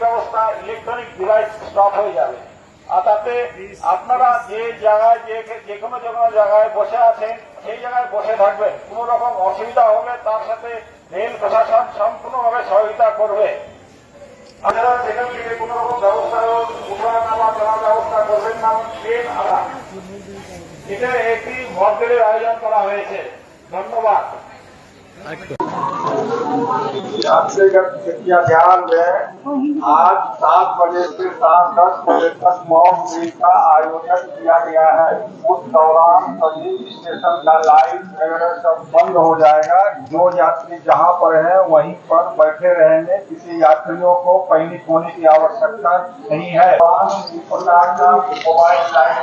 ব্যবস্থা electronic device stop হয়ে যাবে। আর তাতে আপনারা যে জায়গায় যে কোনো জায়গায় বসে আছেন সেই জায়গায় বসে থাকবেন। কোন রকম অসুবিধা হলে তার সাথে রেল প্রশাসন সম্পূর্ণভাবে সহযোগিতা করবে। আপনারা সেখান থেকে কোন রকম ব্যবস্থা উঠা নামা করার ব্যবস্থা করবেন না। ট্রেন আলাদা এটা একটি মডেলের আয়োজন করা হয়েছে। ধন্যবাদ। कृपया ध्यान दें, आज 7 बजे से शाम 10 बजे तक मॉक ड्रिल का आयोजन किया गया है। उस दौरान सभी स्टेशन का लाइट वगैरह सब बंद हो जाएगा। जो यात्री जहां पर है वहीं पर बैठे रहेंगे। किसी यात्रियों को पैनिक होने की आवश्यकता नहीं है। प्रकार का मोबाइल लाइट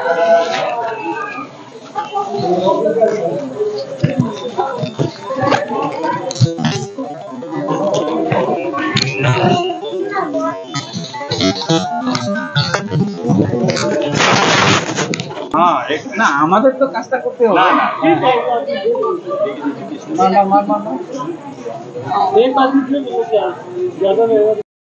हाँ एक ना हमारे तो कास्ता करते हो ना